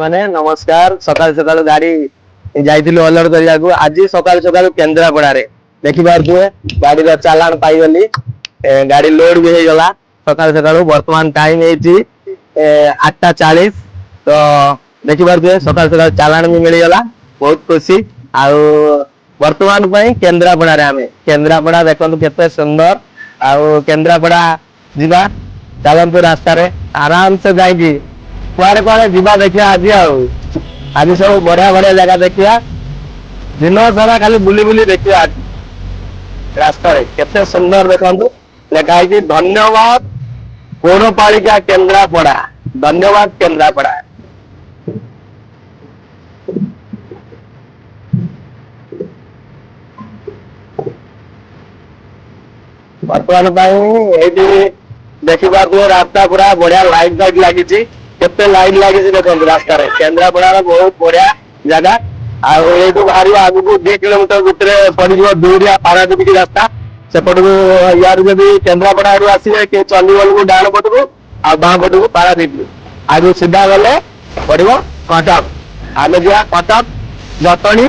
ମାନେ ନମସ୍କାର। ସକାଳୁ ସକାଳୁ ଗାଡି ଯାଇଥିଲୁ ଅଲଡ କରିବାକୁ। ଆଜି ସକାଳୁ ସକାଳୁ କେନ୍ଦ୍ରାପଡାରେ ଦେଖିପାରୁଥିବେ ଗାଡିର ଚାଲାଣ ପାଇଗଲି। ଗାଡି ଲୋଡ ବି ହେଇଗଲା ସକାଳୁ ସକାଳୁ। ବର୍ତ୍ତମାନ ଟାଇମ ହେଇଛି 8:40। ତ ଦେଖିପାରୁଥିବେ ସକାଳୁ ସକାଳୁ ଚାଲାଣ ବି ମିଳିଗଲା, ବହୁତ ଖୁସି। ଆଉ ବର୍ତ୍ତମାନ ପାଇଁ କେନ୍ଦ୍ରାପଡାରେ ଆମେ, କେନ୍ଦ୍ରାପଡା ଦେଖନ୍ତୁ କେତେ ସୁନ୍ଦର। ଆଉ କେନ୍ଦ୍ରାପଡା ଯିବା, ଚାଲନ୍ତୁ ରାସ୍ତାରେ ଆରାମସେ ଯାଇକି କୁଆଡେ କୁଆଡେ ଯିବା ଦେଖିବା ଆଜି। ଆଉ ଆଜି ସବୁ ବଢିଆ ବଢିଆ ଜାଗା ଦେଖିବା, ଦିନ ସାରା ଖାଲି ବୁଲି ବୁଲି ଦେଖିବା। ଆଜି ରାସ୍ତାରେ କେତେ ସୁନ୍ଦର ଦେଖନ୍ତୁ, ଲେଖା ହେଇଛି ଧନ୍ୟବାଦ ପୌରପାଳିକା କେନ୍ଦ୍ରାପଡା, ଧନ୍ୟବାଦ କେନ୍ଦ୍ରାପଡା। ବର୍ତ୍ତମାନ ପାଇଁ ଏଇଠି ଦେଖିପାରୁଥିବେ ରାସ୍ତା ପୁରା ବଢିଆ ଲାଇଟ୍ ଫାଇଟ୍ ଲାଗିଛି। କେତେ ଲାଇଟ୍ ଲାଗିଛି ଦେଖନ୍ତୁ ରାସ୍ତାରେ। କେନ୍ଦ୍ରାପଡାର ବହୁତ ବଢିଆ ଜାଗା। ଆଉ ଏଇଠୁ ବାହାରିବ ଆଗକୁ 2 କିଲୋମିଟର ଭିତରେ ପଡିଯିବ ଦୁରିଆ ପାରାଦ୍ୱୀପ ରାସ୍ତା। ସେପଟକୁ ୟାରୁ ଯଦି କେନ୍ଦ୍ରାପଡା ଆଡୁ ଆସିବେ କି ଚଣ୍ଡିଖୋଲକୁ ଡାହାଣ ପଟକୁ, ଆଉ ବାଁ ପଟକୁ ପାରାଦ୍ୱୀପ। ଆଗକୁ ସିଧା ଗଲେ ପଡିବ କଟକ। ଆମେ ଯିବା କଟକ ଜଟଣୀ।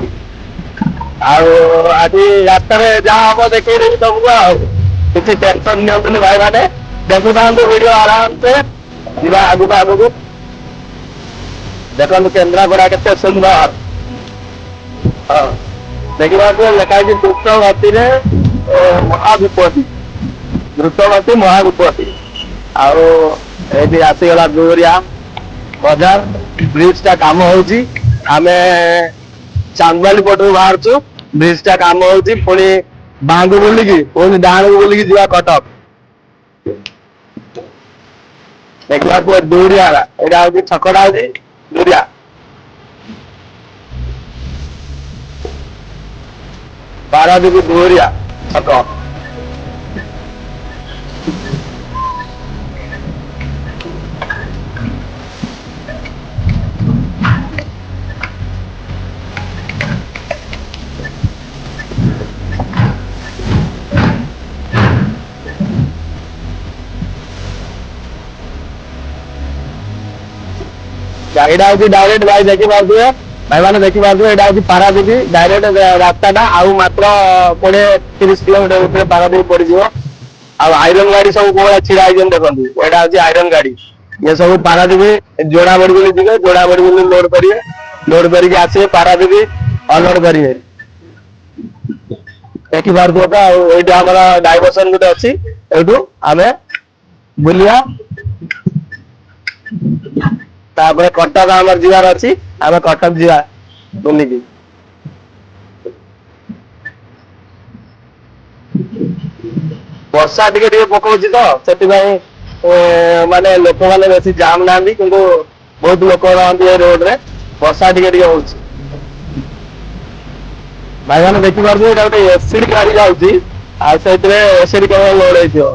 ଆଉ ଆଜି ରାସ୍ତାରେ ଯାହା ହବ ଦେଖେଇଦେବି ତମକୁ। ଆଉ କିଛି ଟେନସନ ନିଅନ୍ତୁନି ଭାଇମାନେ, ଦେଖୁଥାନ୍ତୁ ଭିଡିଓ ଆରାମସେ। ଯିବା ଆଗକୁ ଆଗକୁ। ଦେଖନ୍ତୁ କେନ୍ଦ୍ରାପଡା କେତେ ସୁନ୍ଦର। ହଁ ଦେଖିପାରୁଥିବେ ଲେଖା ହେଇଛି ଦ୍ରୁତ ଗତିରେ ମହାବିପତ୍ତି, ଦ୍ରୁତ ଗତି ମହାବିପତ୍ତି। ଆଉ ଏଇଠି ଆସିଗଲା ଦୁରିଆ ବଜାର। ବ୍ରିଜ ଟା କାମ ହଉଛି, ଆମେ ଚାନ୍ଦବାଲି ପଟରୁ ବାହାରୁଛୁ। ବ୍ରିଜ ଟା କାମ ହଉଛି, ପୁଣି ବାଁକୁ ବୁଲିକି ପୁଣି ଡାହାଣକୁ ବୁଲିକି ଯିବା କଟକ। ଦେଖିପାରୁଥିବେ ଦୁରିଆ, ଏଇଟା ହଉଛି ଛକଟା ହଉଛି ଦୁରିଆ। ପାରାଦ୍ୱୀପ ଦୁରିଆ ଛକ। ଗାଡିଟା ହଉଛି ଡାଇରେକ୍ଟ, ଭାଇ ଦେଖିପାରୁଥିବେ, ଭାଇମାନେ ଦେଖିପାରୁଥିବେ ଏଇଟା ହଉଛି ପାରାଦ୍ୱୀପ ଡାଇରେକ୍ଟ ରାସ୍ତାଟା। ଆଉ ମାତ୍ର 20-30 କିଲୋମିଟର ଭିତରେ ପାରାଦ୍ୱୀପ ପଡିଯିବ। ଆଉ ଆଇରନ୍ ଗାଡି ସବୁ କୋଉଭଳିଆ ଛିଡା ହେଇଛନ୍ତି ଦେଖନ୍ତୁ, ଏଇଟା ହଉଛି ଆଇରନ୍ ଗାଡି। ଇଏ ସବୁ ପାରାଦ୍ୱୀପ ଯୋଡାବଡି ବୋଲି ଯିବେ, ଯୋଡାବଡି ବୋଲି ଲୋଡ କରିବେ, ଲୋଡ କରିକି ଆସିବେ ପାରାଦ୍ୱୀପ ଅନଲୋଡ କରିବେ। ଦେଖିପାରୁଥିବ ତ। ଆଉ ଏଇଠି ଆମର ଡାଇଭରସନ ଗୋଟେ ଅଛି, ଏଇଠୁ ଆମେ ବୁଲିବା। ତାପରେ କଟକ ଆମର ଯିବାର ଅଛି, ଆମେ କଟକ ଯିବା ବୁଲିକି। ବର୍ଷା ଟିକେ ଟିକେ ପକଉଛି ତ, ସେଥିପାଇଁ ମାନେ ଲୋକମାନେ ବେଶୀ ଜାମ୍ ନାହାନ୍ତି, କିନ୍ତୁ ବହୁତ ଲୋକ ରହନ୍ତି ଏ ରୋଡରେ। ବର୍ଷା ଟିକେ ଟିକେ ହଉଛି। ଭାଇମାନେ ଦେଖିପାରୁଥିବେ ଏଇଟା ଗୋଟେ ଏସିଡ୍ ଗାଡି ଯାଉଛି, ଆଉ ସେଇଥିରେ ଏସିଡ୍ କେବଳ ଲୋଡ ହେଇଥିବ।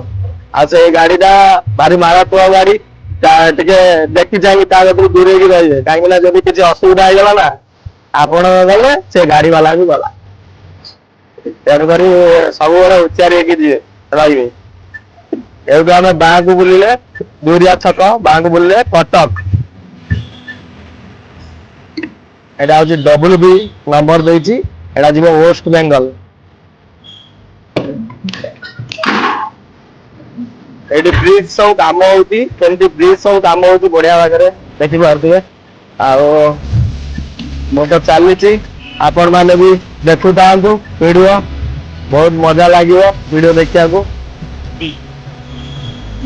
ଆଉ ସେଇ ଗାଡିଟା ଭାରି ମାରାତ୍ମକ ଗାଡି। ଟିକେ ଦେଖି ଚାହିଁକି ତା କତିରୁ ଦୂରେଇକି ରହିବେ, କାହିଁକି ନା ଯଦି କିଛି ଅସୁବିଧା ହେଇଗଲା ନା, ଆପଣ ଗଲେ ସେ ଗାଡି ବାଲା ବି ଗଲା। ତେଣୁକରି ସବୁବେଳେ ହୁସିଆର ହେଇକି ଯିବେ, ରହିବେ। ଏଇଠୁ ଆମେ ବାଁକୁ ବୁଲିଲେ ଦୁରିଆ ଛକ, ବାଁକୁ ବୁଲିଲେ କଟକ। ଏଇଟା ହଉଛି WB ନମ୍ବର ଦେଇଛି, ଏଇଟା ଯିବ ୱେଷ୍ଟ ବେଙ୍ଗଲ। ଏଇଠି ବ୍ରିଜ ସବୁ କାମ ହଉଛି, କେମିତି ବ୍ରିଜ ସବୁ କାମ ହଉଛି ବଢିଆ ଭାଗରେ ଦେଖିପାରୁଥିବେ। ଆଉ ମୁଁ ତ ଚାଲିଛି, ଆପଣ ମାନେ ବି ଦେଖୁଥାନ୍ତୁ ଭିଡିଓ, ବହୁତ ମଜା ଲାଗିବ ଭିଡିଓ ଦେଖିବାକୁ।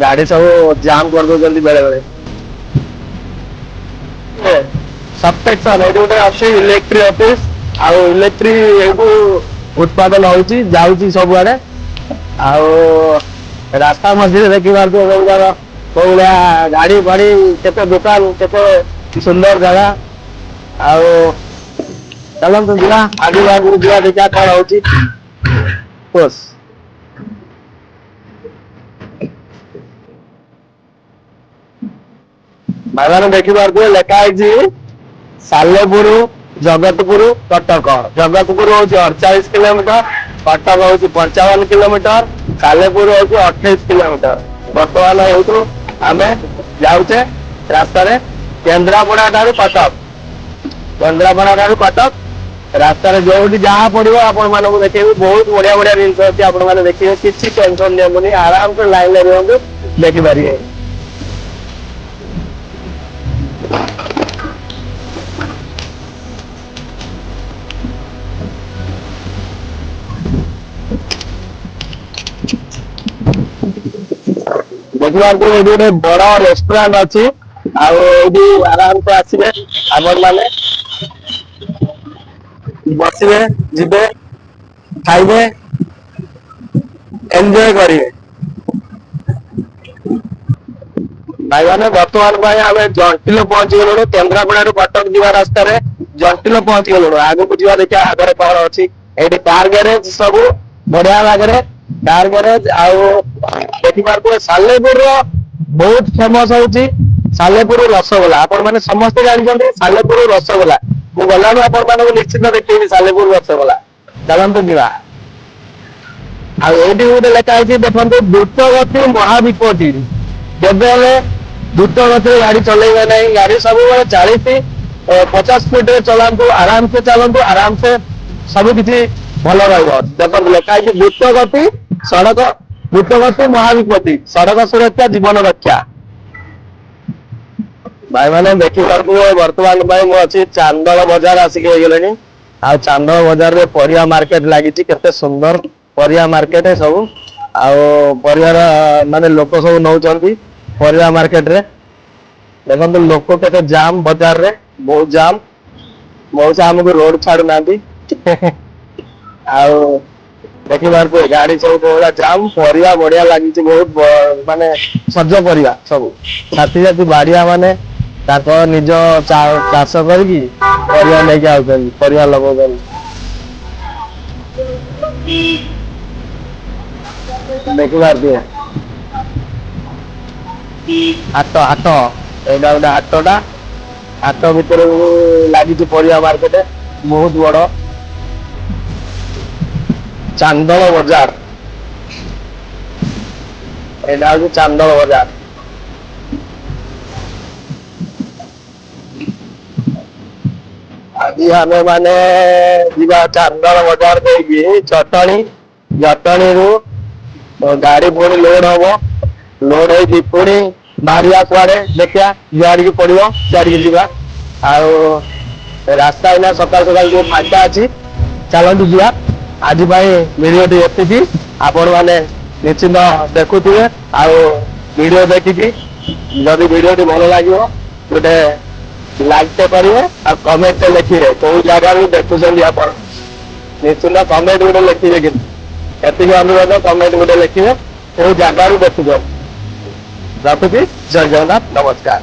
ଗାଡି ସବୁ ଜାମ୍ କରିଦଉଛନ୍ତି ବେଳେ ବେଳେ। ସବସେକ୍ସନ ଏଇଠି ଗୋଟେ ଅଛି ଇଲେକ୍ଟ୍ରି ଅଫିସ, ଆଉ ଇଲେକ୍ଟ୍ରି ଏଇଠୁ ଉତ୍ପାଦନ ହଉଛି, ଯାଉଛି ସବୁଆଡେ। ଆଉ ରାସ୍ତା ମଝିରେ ଦେଖିପାରୁଥିବେ କୋଉ ଭଳିଆ ଗାଡି ଫାଡି, କେତେ ଦୋକାନ, କେତେ ସୁନ୍ଦର ଜାଗା। ଆଉ ଚାଲନ୍ତୁ ଯିବା ଆଗକୁ ଆଗକୁ ଯିବା, ଦେଖିବା କଣ ହଉଛି। ବସ୍ ଭାଇମାନେ ଦେଖିପାରୁଥିବେ ଲେଖା ହେଇଛି ସାଲେପୁର ଜଗତପୁର କଟକ। ଜଗତପୁର ହଉଛି 48 କିଲୋମିଟର, କଟକ ହଉଛି 55 କିଲୋମିଟର, ସାଲେପୁର ହଉଛି 28 କିଲୋମିଟର। ବର୍ତ୍ତମାନ ଏଇଠୁ ଆମେ ଯାଉଛେ ରାସ୍ତାରେ। କେନ୍ଦ୍ରାପଡ଼ା ଠାରୁ କଟକ, କେନ୍ଦ୍ରାପଡ଼ା ଠାରୁ କଟକ ରାସ୍ତାରେ ଯୋଉଠି ଯାହା ପଡିବ ଆପଣ ମାନଙ୍କୁ ଦେଖେଇବି। ବହୁତ ବଢିଆ ବଢିଆ ଜିନିଷ ଅଛି, ଆପଣ ମାନେ ଦେଖିବେ, କିଛି ଟେନସନ ନିଅନ୍ତୁନି, ଆରାମସେ ଲାଇନରେ ରୁହନ୍ତୁ, ଦେଖିପାରିବେ। ଦେଖିବାକୁ ଏଠି ଗୋଟେ ବଡ ରେଷ୍ଟୁରାଣ୍ଟ ଅଛି, ଆଉ ଏଇଠି ଆରାମସେ ଆସିବେ ଆପଣ ମାନେ, ବସିବେ, ଯିବେ, ଖାଇବେ, ଏନ୍ଜୟ କରିବେ। ଭାଇମାନେ ବର୍ତ୍ତମାନ ପାଇଁ ଆମେ ଜଣ୍ଟିଲ ପହଞ୍ଚି ଗଲୁଣୁ, କେନ୍ଦ୍ରାପଡ଼ାରୁ କଟକ ଯିବା ରାସ୍ତାରେ ଜଣ୍ଟିଲ ପହଞ୍ଚି ଗଲୁଣୁ। ଆଗକୁ ଯିବା ଦେଖିବା ଆଗରେ କଣ ଅଛି। ଏଇଠି କାର ଗ୍ୟାରେଜ ସବୁ ବଢିଆ ଲାଗରେ, କାର ଗ୍ୟାରେଜ ଆଉ ଦେଖିପାରୁଥିବେ ସାଲେପୁରର ବହୁତ ଫେମସ ହଉଛି ସାଲେପୁର ରସଗୋଲା। ଆପଣ ମାନେ ସମସ୍ତେ ଜାଣିଛନ୍ତି ସାଲେପୁର ରସଗୋଲା। ମୁଁ ଗଲାବେଳୁ ଆପଣ ମାନଙ୍କୁ ନିଶ୍ଚିତ ଦେଖେଇବି ସାଲେପୁର ରସଗୋଲା। ଚାଲନ୍ତୁ ଯିବା। ଆଉ ଏଇଠି ଗୋଟେ ଲେଖା ହେଇଛି ଦେଖନ୍ତୁ, ଦ୍ରୁତଗତି ମହାବିପତ୍ତି। କେବେ ହେଲେ ଦ୍ରୁତ ଗତିରେ ଗାଡି ଚଲେଇବେ ନାହିଁ, ଗାଡି ସବୁବେଳେ 40-50 ସ୍ପିଡରେ ଚଲାନ୍ତୁ, ଆରାମସେ ଚାଲନ୍ତୁ, ଆରାମସେ ସବୁ କିଛି ଭଲ ରହିବ। ଦେଖନ୍ତୁ ଲେଖା ହେଇଛି ଦ୍ରୁତଗତି ସଡ଼କ, ଦ୍ରୁତଗତି ମହାବିପତ୍ତି, ସଡ଼କ ସୁରକ୍ଷା ଜୀବନ ରକ୍ଷା। ଭାଇ ମାନେ ଦେଖିପାରୁଥିବେ ବର୍ତ୍ତମାନ ପାଇଁ ମୁଁ ଅଛି ଚାନ୍ଦଳ ବଜାର ଆସିକି ହେଇଗଲେଣି। ଆଉ ଚାନ୍ଦଳ ବଜାରରେ ପରିବା ମାର୍କେଟ ଲାଗିଛି, କେତେ ସୁନ୍ଦର ପରିବା ମାର୍କେଟ ସବୁ। ଆଉ ପରିବାର ମାନେ ଲୋକ ସବୁ ନଉଛନ୍ତି ପରିବା ମାର୍କେଟ ରେ। ଦେଖନ୍ତୁ ଲୋକ କେତେ ଜାମ୍ ବଜାରରେ, ବହୁତ ଜାମ୍। ମଉସା ଆମକୁ ରୋଡ ଛାଡୁନାହାନ୍ତି। ଆଉ ଦେଖିପାରୁଥିବେ ଗାଡି ସବୁ କୋଉଭଳିଆ ଜାମ୍, ପରିବା ବଢିଆ ଲାଗିଛି ବହୁତ, ମାନେ ସଜ ପରିବା ସବୁ। ଛାତି ଛାତି ବାଡିଆ ମାନେ ତାଙ୍କ ନିଜ ଚାଷ କରିକି ପରିବା ନେଇକି ଆଉଛନ୍ତି, ପରିବା ଲଗଉଛନ୍ତି। ଦେଖିପାରୁଥିବେ ହାଟ, ହାଟ ଏଇଟା ଗୋଟେ ହାଟଟା। ହାଟ ଭିତରକୁ ଲାଗିଛି ପରିବା ମାର୍କେଟ, ବହୁତ ବଡ ଚାନ୍ଦଳ ବଜାର। ଏଇଟା ହଉଛି ଚାନ୍ଦଳ ବଜାର। ଆଜି ଆମେ ମାନେ ଯିବା ଚାନ୍ଦଳ ବଜାର ଦେଇକି ଜଟଣୀ, ଜଟଣୀରୁ ଗାଡି ପୁଣି ଲୋଡ ହବ, ଲୋଡ ହେଇକି ପୁଣି ବାହାରିବା କୁଆଡେ ଦେଖିବା ଯୁଆଡିକି ପଡିବ ସିଆଡିକି ଯିବା। ଆଉ ରାସ୍ତା ଏଇନା ସକାଳୁ ସକାଳୁ ଯୋଉ ଫାଙ୍କା ଅଛି, ଚାଲନ୍ତୁ ଯିବା। ଆଜି ପାଇଁ ଭିଡିଓଟି ଏତିକି, ଆପଣ ମାନେ ନିଶ୍ଚିନ୍ତ ଦେଖୁଥିବେ। ଆଉ ଭିଡିଓ ଦେଖିକି ଯଦି ଭିଡିଓଟି ଭଲ ଲାଗିବ ଗୋଟେ ଲାଇକ୍ ଟେ କରିବେ, ଆଉ କମେଣ୍ଟ ଟେ ଲେଖିବେ କୋଉ ଜାଗାରୁ ଦେଖୁଛନ୍ତି ଆପଣ। ନିଶ୍ଚିନ୍ତ କମେଣ୍ଟ ଗୋଟେ ଲେଖିବେ, କିନ୍ତୁ ଏତିକି ଅନୁରୋଧ, କମେଣ୍ଟ ଗୋଟେ ଲେଖିବେ କୋଉ ଜାଗାରୁ ଦେଖୁଛନ୍ତି। ରଖୁଛି, ଜୟ ଜଗନ୍ନାଥ, ନମସ୍କାର।